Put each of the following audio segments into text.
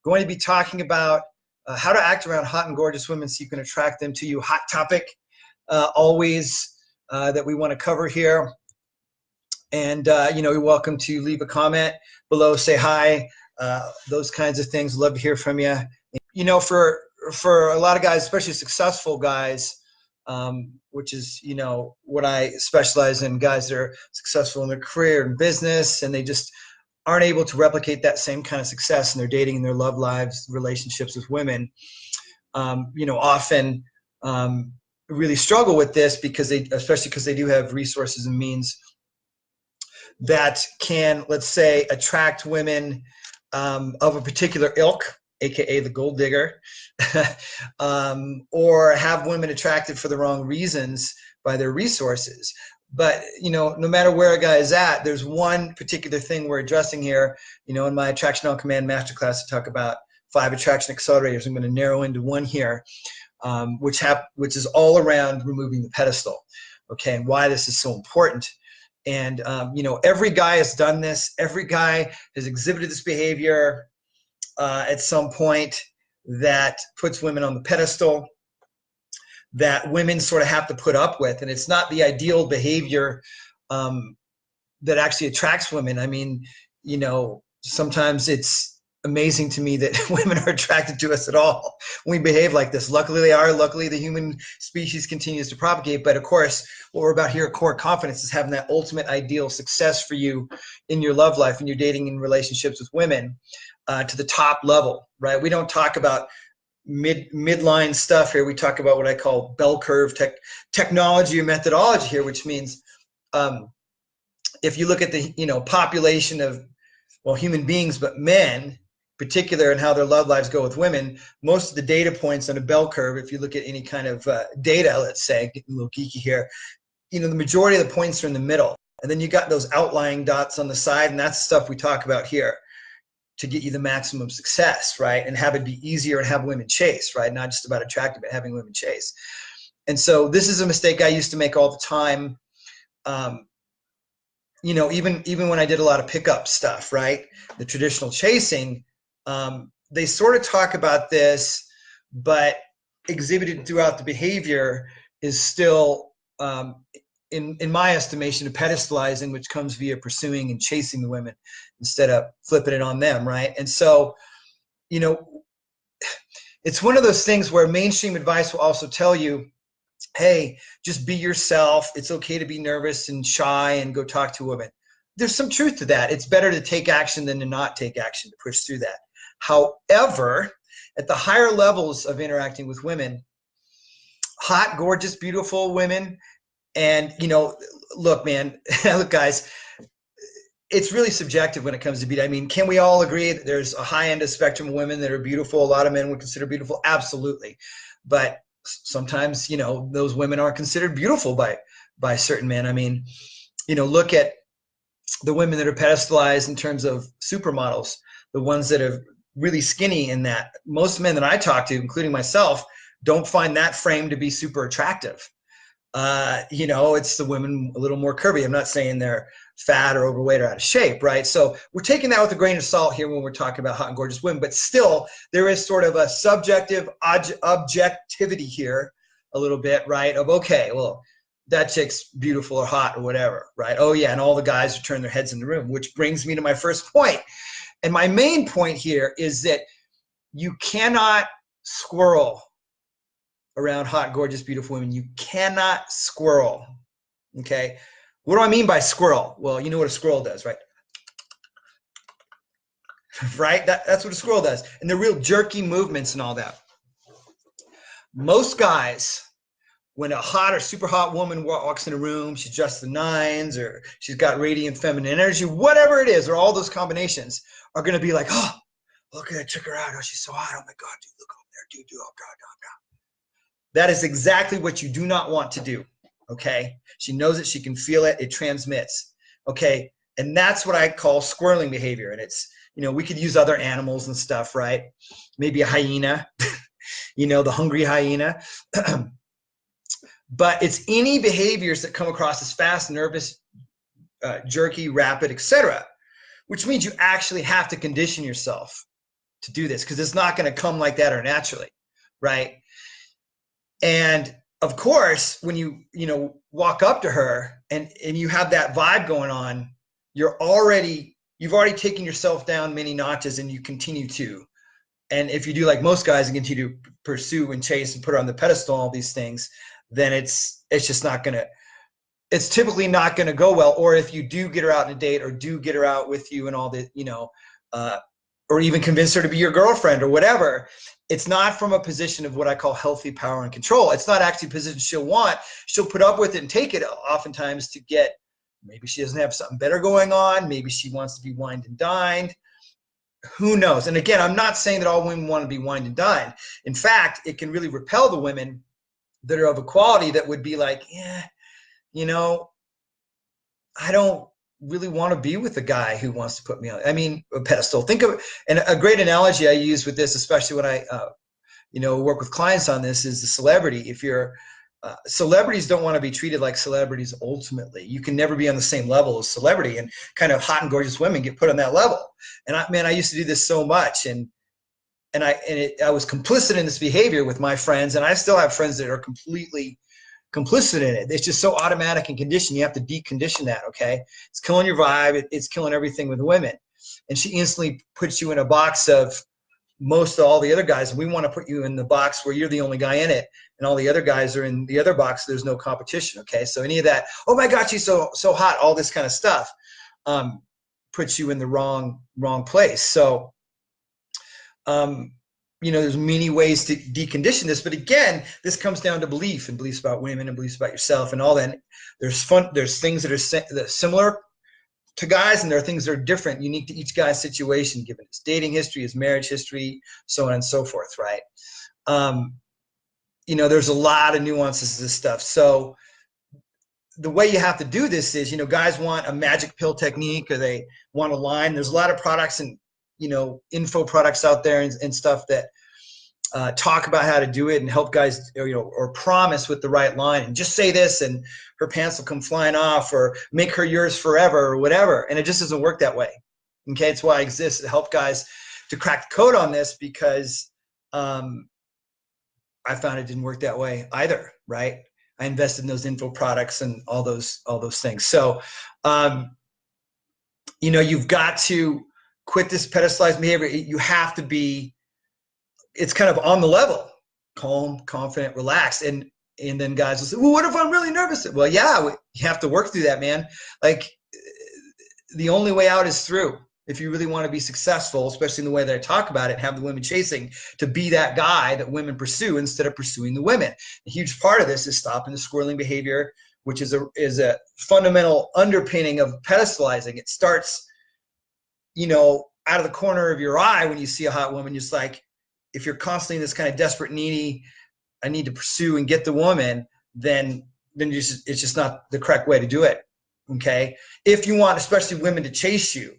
going to be talking about how to act around hot and gorgeous women so you can attract them to you. Hot topic always that we want to cover here. And, you're welcome to leave a comment below, say hi, those kinds of things. Love to hear from you. For a lot of guys, especially successful guys, which is, what I specialize in, guys that are successful in their career and business, and they just aren't able to replicate that same kind of success in their dating and their love lives, relationships with women, often really struggle with this especially because they do have resources and means that can, let's say, attract women of a particular ilk, aka the gold digger, or have women attracted for the wrong reasons by their resources. But, no matter where a guy is at, there's one particular thing we're addressing here. In my Attraction on Command Masterclass, I talk about 5 attraction accelerators. I'm going to narrow into one here, which is all around removing the pedestal, okay, and why this is so important. And, every guy has done this. Every guy has exhibited this behavior at some point that puts women on the pedestal that women sort of have to put up with. And it's not the ideal behavior that actually attracts women. I mean, sometimes it's amazing to me that women are attracted to us at all when we behave like this. Luckily they are. Luckily the human species continues to propagate. But of course, what we're about here at Core Confidence is having that ultimate ideal success for you in your love life, in your dating and relationships with women to the top level, right? We don't talk about midline stuff here. We talk about what I call bell curve technology or methodology here, which means if you look at the population of human beings, but men particular, and how their love lives go with women, most of the data points on a bell curve, if you look at any kind of data, let's say, getting a little geeky here, the majority of the points are in the middle, and then you got those outlying dots on the side, and that's the stuff we talk about here to get you the maximum success, right? And have it be easier and have women chase, right? Not just about attractive, but having women chase. And so this is a mistake I used to make all the time. Even when I did a lot of pickup stuff, right? The traditional chasing, they sort of talk about this, but exhibited throughout the behavior is still, in my estimation, a pedestalizing, which comes via pursuing and chasing the women instead of flipping it on them, right? And so, it's one of those things where mainstream advice will also tell you, hey, just be yourself. It's okay to be nervous and shy and go talk to a woman. There's some truth to that. It's better to take action than to not take action, to push through that. However, at the higher levels of interacting with women, hot, gorgeous, beautiful women, and, look, man, look, guys, it's really subjective when it comes to beauty. I mean, can we all agree that there's a high end of spectrum of women that are beautiful? A lot of men would consider beautiful. Absolutely. But sometimes, those women aren't considered beautiful by certain men. I mean, look at the women that are pedestalized in terms of supermodels, the ones that are really skinny in that. Most men that I talk to, including myself, don't find that frame to be super attractive. It's the women a little more curvy. I'm not saying they're fat or overweight or out of shape, right? So we're taking that with a grain of salt here when we're talking about hot and gorgeous women, but still there is sort of a subjective objectivity here a little bit, right? Of, okay, well, that chick's beautiful or hot or whatever, right? Oh yeah, and all the guys who turn their heads in the room, which brings me to my first point. And my main point here is that you cannot squirrel around hot, gorgeous, beautiful women. You cannot squirrel, okay? What do I mean by squirrel? Well, you know what a squirrel does, right? Right? That's what a squirrel does. And the real jerky movements and all that. Most guys, when a hot or super hot woman walks in a room, she's dressed the nines, or she's got radiant feminine energy, whatever it is, or all those combinations, are going to be like, oh, look at that, check her out. Oh, she's so hot. Oh my God, dude, look over there, dude, oh God, oh God. That is exactly what you do not want to do, okay? She knows it, she can feel it, it transmits, okay? And that's what I call squirreling behavior. And it's, we could use other animals and stuff, right? Maybe a hyena, the hungry hyena. But it's any behaviors that come across as fast, nervous, jerky, rapid, etc., which means you actually have to condition yourself to do this, because it's not going to come like that or naturally, right? And of course, when you walk up to her and you have that vibe going on, you've already taken yourself down many notches, and you continue to. And if you do like most guys and continue to pursue and chase and put her on the pedestal, all these things, then it's just not gonna. It's typically not gonna go well. Or if you do get her out on a date, or do get her out with you and all the, or even convince her to be your girlfriend or whatever, it's not from a position of what I call healthy power and control. It's not actually a position she'll want. She'll put up with it and take it oftentimes to get, maybe she doesn't have something better going on. Maybe she wants to be wined and dined. Who knows? And again, I'm not saying that all women want to be wined and dined. In fact, it can really repel the women that are of a quality that would be like, yeah, I don't really want to be with a guy who wants to put me on, a pedestal. Think of, and a great analogy I use with this, especially when I, work with clients on this, is the celebrity. If you're, celebrities don't want to be treated like celebrities ultimately. You can never be on the same level as celebrity, and kind of hot and gorgeous women get put on that level. And I used to do this so much, and I was complicit in this behavior with my friends, and I still have friends that are completely complicit in it. It's just so automatic and conditioned. You have to decondition that. Okay, it's killing your vibe. It's killing everything with women. And she instantly puts you in a box of most of all the other guys. And we want to put you in the box where you're the only guy in it, and all the other guys are in the other box. There's no competition. Okay, so any of that, oh my God, she's so hot, all this kind of stuff, puts you in the wrong place. So there's many ways to decondition this, but again, this comes down to belief, and beliefs about women, and beliefs about yourself, and all that. And there's things that are similar to guys, and there are things that are different, unique to each guy's situation, given his dating history, his marriage history, so on and so forth, right? There's a lot of nuances to this stuff. So the way you have to do this is, guys want a magic pill technique, or they want a line. There's a lot of products and info products out there and stuff that talk about how to do it and help guys, or promise with the right line, and just say this and her pants will come flying off, or make her yours forever, or whatever. And it just doesn't work that way. Okay, it's why I exist, to help guys to crack the code on this, because I found it didn't work that way either, right? I invested in those info products and all those things. So you've got to quit this pedestalized behavior. You have to be, it's kind of on the level, calm, confident, relaxed. And then guys will say, well, what if I'm really nervous? Well, yeah, you have to work through that, man. Like, the only way out is through. If you really want to be successful, especially in the way that I talk about it, have the women chasing, to be that guy that women pursue instead of pursuing the women. A huge part of this is stopping the squirreling behavior, which is a fundamental underpinning of pedestalizing. It starts, out of the corner of your eye when you see a hot woman. Just like, if you're constantly in this kind of desperate, needy, I need to pursue and get the woman, then it's just not the correct way to do it. Okay, if you want, especially women, to chase you,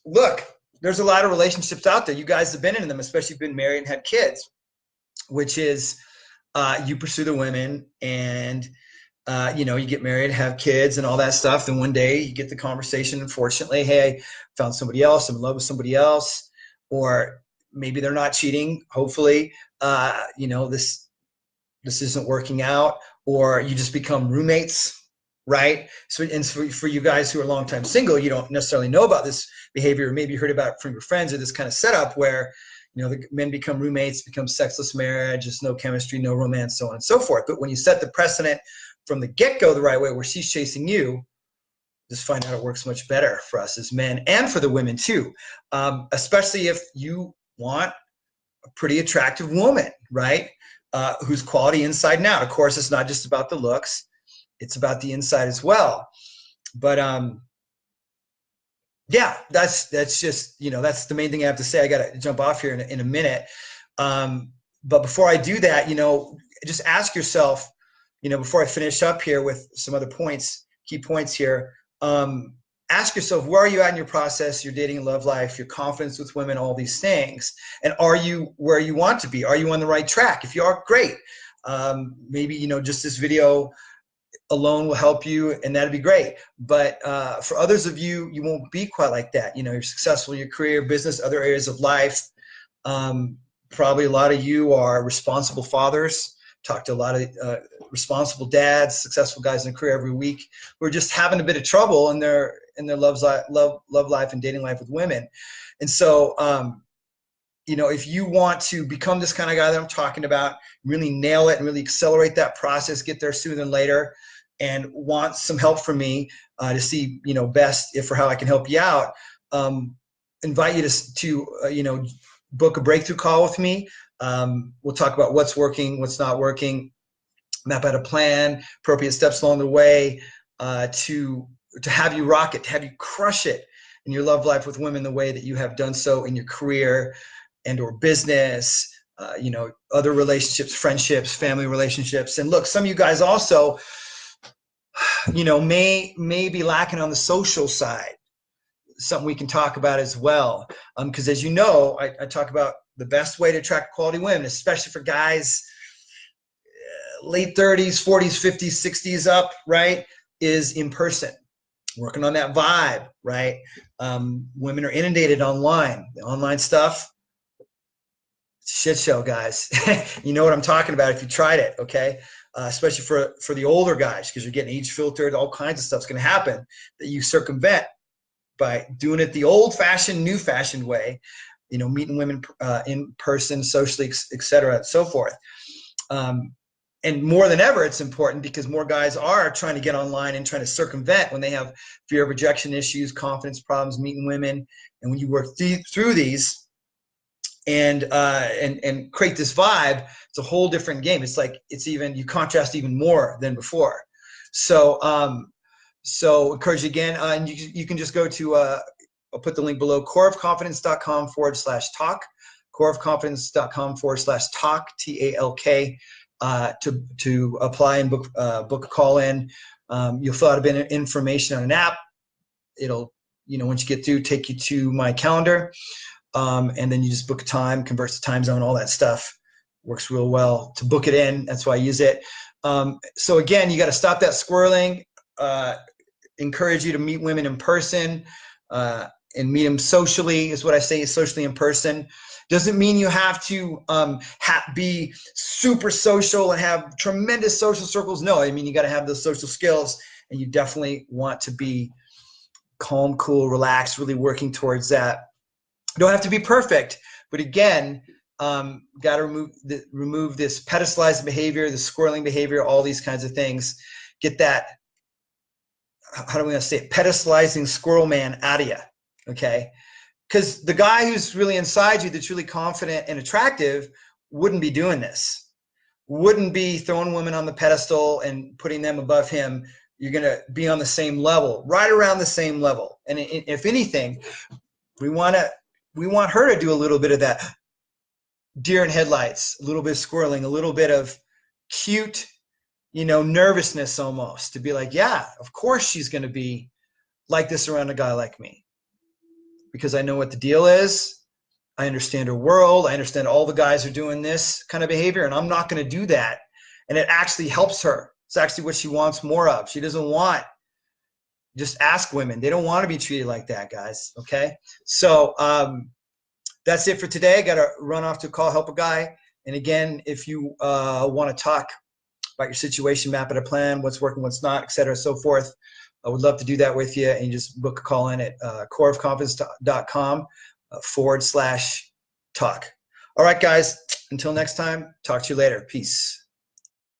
look, there's a lot of relationships out there. You guys have been in them, especially been married and had kids, which is you pursue the women, and you get married, have kids, and all that stuff. Then one day you get the conversation, unfortunately, hey, I found somebody else, I'm in love with somebody else, or maybe they're not cheating. Hopefully, this isn't working out, or you just become roommates, right? So, and for you guys who are longtime single, you don't necessarily know about this behavior, or maybe you heard about it from your friends, or this kind of setup where, the men become roommates, become sexless marriage, there's no chemistry, no romance, so on and so forth. But when you set the precedent from the get-go the right way, where she's chasing you, just find out it works much better for us as men, and for the women too, especially if you want a pretty attractive woman, right? Who's quality inside and out. Of course, it's not just about the looks, it's about the inside as well. But yeah, that's just, that's the main thing I have to say. I got to jump off here in a minute. But before I do that, just ask yourself, before I finish up here with some other points, key points here, ask yourself, where are you at in your process, your dating and love life, your confidence with women, all these things? And are you where you want to be? Are you on the right track? If you are, great. Maybe, just this video alone will help you, and that'd be great. But for others of you, you won't be quite like that. You know, you're successful in your career, business, other areas of life. Probably a lot of you are responsible fathers. Talk to a lot of responsible dads, successful guys in their career every week who are just having a bit of trouble in their love life and dating life with women. And so, you know, if you want to become this kind of guy that I'm talking about, really nail it and really accelerate that process, get there sooner than later, and want some help from me to see, you know, best if or how I can help you out, invite you to you know, book a breakthrough call with me. We'll talk about what's working, what's not working, map out a plan, appropriate steps along the way to have you rock it, to have you crush it in your love life with women the way that you have done so in your career and or business, you know, other relationships, friendships, family relationships. And look, some of you guys also, you know, may be lacking on the social side. Something we can talk about as well. Because as you know, I talk about the best way to attract quality women, especially for guys late 30s, 40s, 50s, 60s up, right, is in person. Working on that vibe, right? Women are inundated online. The online stuff, shit show, guys. You know what I'm talking about if you tried it, okay? Especially for the older guys, because you're getting age filtered, all kinds of stuff's going to happen that you circumvent by doing it the old-fashioned, new-fashioned way, you know, meeting women in person, socially, et cetera, and so forth. And more than ever, it's important because more guys are trying to get online and trying to circumvent when they have fear of rejection issues, confidence problems, meeting women. And when you work through these and create this vibe, it's a whole different game. It's like you contrast even more than before. So encourage you again, and you can just go to I'll put the link below, coreofconfidence.com/talk, coreofconfidence.com/talk, TALK. To apply and book a call in. You'll fill out a bit of information on an app. It'll, you know, once you get through, take you to my calendar, and then you just book a time, converts the time zone, all that stuff. Works real well to book it in. That's why I use it. So again, you got to stop that squirreling. Encourage you to meet women in person and meet them socially, is what I say, socially in person. Doesn't mean you have to be super social and have tremendous social circles. No, I mean, you got to have those social skills, and you definitely want to be calm, cool, relaxed, really working towards that. You don't have to be perfect, but again, got to remove this pedestalizing behavior, the squirreling behavior, all these kinds of things. Get that, how do we say it, pedestalizing squirrel man out of you, okay? Because the guy who's really inside you, that's really confident and attractive, wouldn't be doing this. Wouldn't be throwing women on the pedestal and putting them above him. You're going to be on the same level, right around the same level. And if anything, we want her to do a little bit of that deer in headlights, a little bit of squirreling, a little bit of cute, you know, nervousness almost, to be like, yeah, of course she's going to be like this around a guy like me. Because I know what the deal is. I understand her world. I understand all the guys are doing this kind of behavior, and I'm not going to do that. And it actually helps her. It's actually what she wants more of. She doesn't want, just ask women. They don't want to be treated like that, guys. Okay? So that's it for today. I got to run off to a call, help a guy. And again, if you want to talk about your situation, map out a plan, what's working, what's not, et cetera, so forth, I would love to do that with you, and just book a call in at coreofconfidence.com/talk. All right, guys, until next time, talk to you later. Peace.